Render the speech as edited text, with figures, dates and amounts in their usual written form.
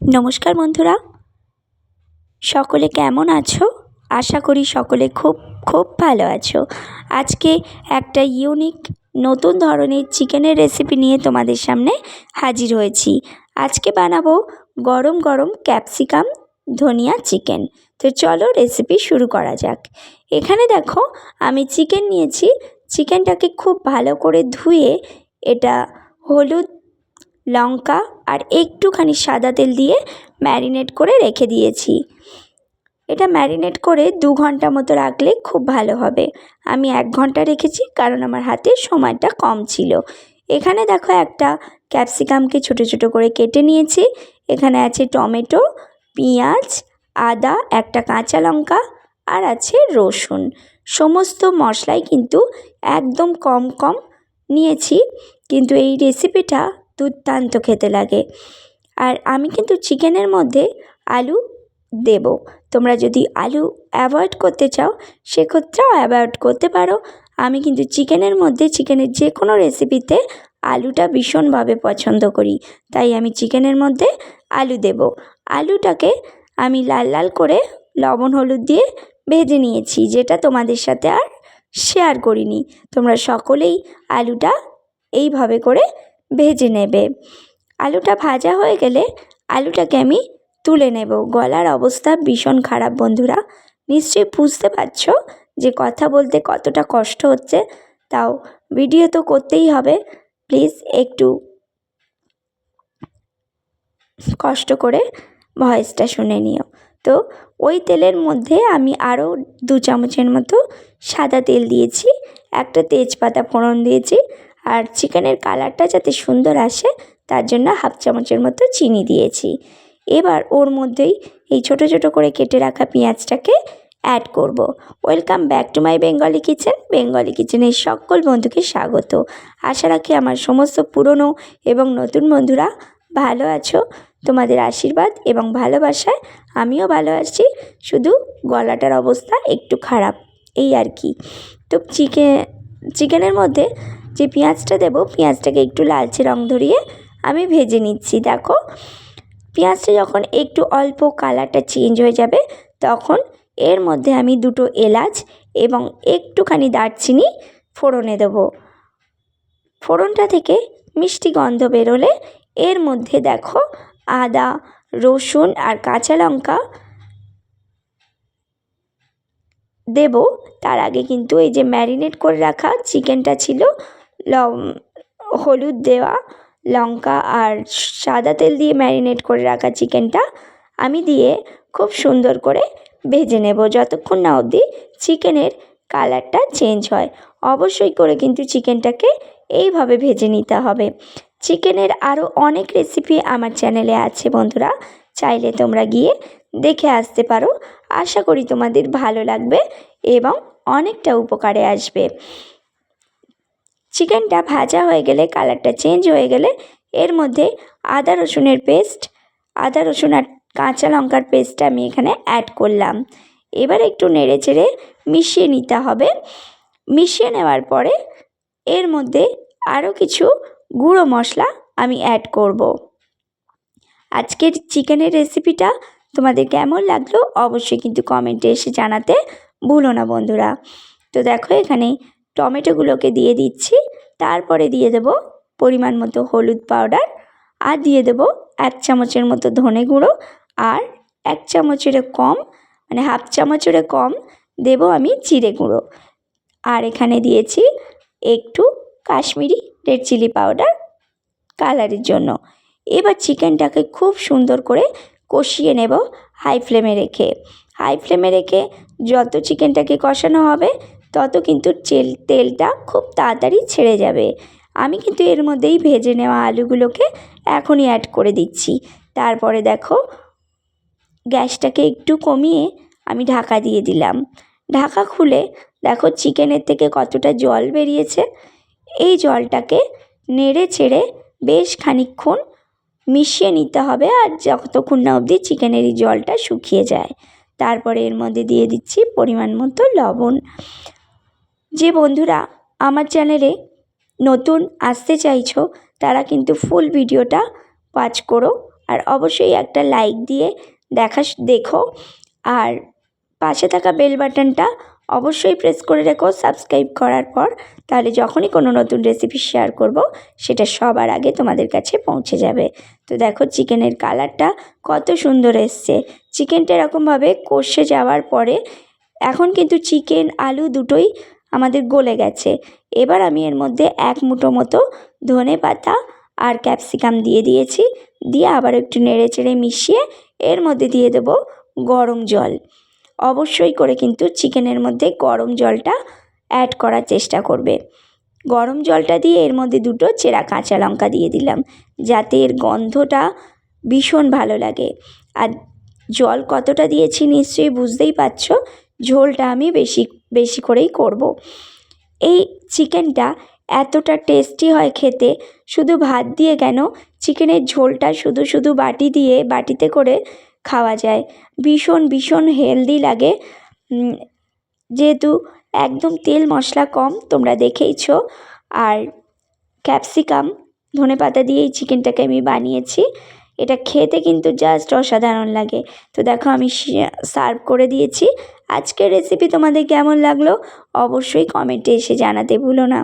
नमस्कार बंधुरा सकले केमन आछो। आशा करी सकले खूब खूब भालो आछो। आज के एक यूनिक नतून धरनेर चिकेनेर रेसिपि निये तोमादेर सामने हाजिर हयेछि। आज के बानाबो गरम गरम कैप्सिकाम धनिया चिकेन। तो चलो रेसिपि शुरू करा जाक। एखाने देखो आमी चिकेन नियेछि। चिकेनटाके खूब भालो करे धुए एटा हलुद लंका और एकटूखानी सादा तेल दिए मैरिनेट करे रेखे दिएछि। এটা ম্যারিনেট করে 2 ঘন্টা মতো রাখলে খুব ভালো হবে। আমি 1 ঘন্টা রেখেছি কারণ আমার হাতে সময়টা কম ছিল। এখানে দেখো একটা ক্যাপসিকামকে ছোট ছোট করে কেটে নিয়েছি। এখানে আছে টমেটো, পেঁয়াজ, আদা, একটা কাঁচা লঙ্কা আর আছে রসুন। সমস্ত মশলাই কিন্তু একদম কম কম নিয়েছি, কিন্তু এই রেসিপিটা দুর্দান্ত খেতে লাগে। আর আমি কিন্তু চিকেনের মধ্যে আলু দেব। তোমরা যদি আলু অ্যাভয়েড করতে চাও সেক্ষেত্রেও অ্যাভয়েড করতে পারো। আমি কিন্তু চিকেনের মধ্যে চিকেনের যে কোনো রেসিপিতে আলুটা ভীষণভাবে পছন্দ করি, তাই আমি চিকেনের মধ্যে আলু দেব। আলুটাকে আমি লাল লাল করে লবণ হলুদ দিয়ে ভেজে নিয়েছি, যেটা তোমাদের সাথে আর শেয়ার করিনি। তোমরা সকলেই আলুটা এইভাবে করে ভেজে নেবে। আলুটা ভাজা হয়ে গেলে আলুটাকে আমি তুলে নেব। গলার অবস্থা ভীষণ খারাপ বন্ধুরা, নিশ্চয়ই বুঝতে পারছো যে কথা বলতে কতটা কষ্ট হচ্ছে। তাও ভিডিও তো করতেই হবে, প্লিজ একটু কষ্ট করে ভয়েসটা শুনে নিও। তো ওই তেলের মধ্যে আমি আরও 2 চামচের মতো সাদা তেল দিয়েছি, একটা তেজপাতা ফোড়ন দিয়েছি, আর চিকেনের কালারটা যাতে সুন্দর আসে তার জন্য 1/2 চামচের মতো চিনি দিয়েছি। এবার ওর মধ্যেই এই ছোট ছোট করে কেটে রাখা পেঁয়াজটাকে অ্যাড করব। Welcome back to my Bengali kitchen. Bengali কিচেনের সকল বন্ধুকে স্বাগত। আশা রাখি আমার সমস্ত পুরনো এবং নতুন বন্ধুরা ভালো আছো। তোমাদের আশীর্বাদ এবং ভালোবাসায় আমিও ভালো আছি, শুধু গলাটার অবস্থা একটু খারাপ এই আর কি। তো চিকেনের মধ্যে যে পেঁয়াজটা দেবো, পেঁয়াজটাকে একটু লালচে রং ধরিয়ে আমি ভেজে নিচ্ছি। দেখো পেঁয়াজটা যখন একটু অল্প কালারটা চেঞ্জ হয়ে যাবে তখন এর মধ্যে আমি 2টো এলাচ এবং একটুখানি দারচিনি ফোড়নে দেবো। ফোড়নটা থেকে মিষ্টি গন্ধ বেরোলে এর মধ্যে দেখো আদা, রসুন আর কাঁচা লঙ্কা দেব। তার আগে কিন্তু এই যে ম্যারিনেট করে রাখা চিকেনটা ছিল, হলুদ দেওয়া, লঙ্কা আর সাদা তেল দিয়ে ম্যারিনেট করে রাখা চিকেনটা আমি দিয়ে খুব সুন্দর করে ভেজে নেব, যতক্ষণ না অবধি চিকেনের কালারটা চেঞ্জ হয়। অবশ্যই করে কিন্তু চিকেনটাকে এইভাবে ভেজে নিতে হবে। চিকেনের আরও অনেক রেসিপি আমার চ্যানেলে আছে বন্ধুরা, চাইলে তোমরা গিয়ে দেখে আসতে পারো। আশা করি তোমাদের ভালো লাগবে এবং অনেকটা উপকারে আসবে। চিকেনটা ভাজা হয়ে গেলে, কালারটা চেঞ্জ হয়ে গেলে এর মধ্যে আদা রসুনের পেস্ট, আদা রসুন আর কাঁচা লঙ্কার পেস্টটা আমি এখানে অ্যাড করলাম। এবার একটু নেড়ে চেড়ে মিশিয়ে নিতে হবে। মিশিয়ে নেওয়ার পরে এর মধ্যে আরও কিছু গুঁড়ো মশলা আমি অ্যাড করব। আজকের চিকেনের রেসিপিটা তোমাদের কেমন লাগলো অবশ্যই কিন্তু কমেন্টে এসে জানাতে ভুলো না বন্ধুরা। তো দেখো এখানে টমেটোগুলোকে দিয়ে দিচ্ছি, তারপরে দিয়ে দেব পরিমাণ মতো হলুদ পাউডার, আর দিয়ে দেব 1 চামচের মতো ধনে গুঁড়ো, আর 1 চামচের কম মানে 1/2 চামচের কম দেব আমি জিরে গুঁড়ো, আর এখানে দিয়েছি একটু কাশ্মীরি রেড চিলি পাউডার কালারের জন্য। এবার চিকেনটাকে খুব সুন্দর করে কষিয়ে নেব হাই ফ্লেমে রেখে। হাই ফ্লেমে রেখে যত চিকেনটাকে কষানো হবে তত কিন্তু তেলটা খুব তাড়াতাড়ি ছেড়ে যাবে। আমি কিন্তু এর মধ্যেই ভেজে নেওয়া আলুগুলোকে এখনই অ্যাড করে দিচ্ছি। তারপরে দেখো গ্যাসটাকে একটু কমিয়ে আমি ঢাকা দিয়ে দিলাম। ঢাকা খুলে দেখো চিকেনের থেকে কতটা জল বেরিয়েছে। এই জলটাকে নেড়ে চেড়ে বেশ খানিকক্ষণ মিশিয়ে নিতে হবে, আর যতক্ষণ না অবধি চিকেনের এই জলটা শুকিয়ে যায়। তারপরে এর মধ্যে দিয়ে দিচ্ছি পরিমাণ মতো লবণ। যে বন্ধুরা আমার চ্যানেলে নতুন আসতে চাইছো তারা কিন্তু ফুল ভিডিওটা ওয়াচ করো, আর অবশ্যই একটা লাইক দিয়ে দেখো, আর পাশে থাকা বেল বাটনটা অবশ্যই প্রেস করে রেখো সাবস্ক্রাইব করার পর, তাহলে যখনই কোনো নতুন রেসিপি শেয়ার করব সেটা সবার আগে তোমাদের কাছে পৌঁছে যাবে। তো দেখো চিকেনের কালারটা কত সুন্দর এসছে। চিকেনটা এরকমভাবে কষে যাওয়ার পরে এখন কিন্তু চিকেন আলু দুটোই আমাদের গলে গেছে। এবার আমি এর মধ্যে 1 মুঠো মতো ধনেপাতা আর ক্যাপসিকাম দিয়ে দিয়েছি। দিয়ে আবার একটু নেড়ে চেড়ে মিশিয়ে এর মধ্যে দিয়ে দেবো গরম জল। অবশ্যই করে কিন্তু চিকেনের মধ্যে গরম জলটা অ্যাড করার চেষ্টা করবে। গরম জলটা দিয়ে এর মধ্যে 2টো চেরা কাঁচা লঙ্কা দিয়ে দিলাম, যাতে এর গন্ধটা ভীষণ ভালো লাগে। আর জল কতটা দিয়েছি নিশ্চয়ই বুঝতেই পারছো, ঝোলটা আমি বেশি করেই করব। এই চিকেনটা এতটা টেস্টি হয় খেতে, শুধু ভাত দিয়ে কেন, চিকেনের ঝোলটা শুধু বাটিতে করে খাওয়া যায়। ভীষণ হেলদি লাগে, যেহেতু একদম তেল মশলা কম, তোমরা দেখেইছো। আর ক্যাপসিকাম ধনেপাতা দিয়েই চিকেনটাকে আমি বানিয়েছি। এটা খেতে কিন্তু জাস্ট অসাধারণ লাগে। তো দেখো আমি সার্ভ করে দিয়েছি। আজকের রেসিপি তোমাদের কেমন লাগলো অবশ্যই কমেন্টে এসে জানাতে ভুলো না।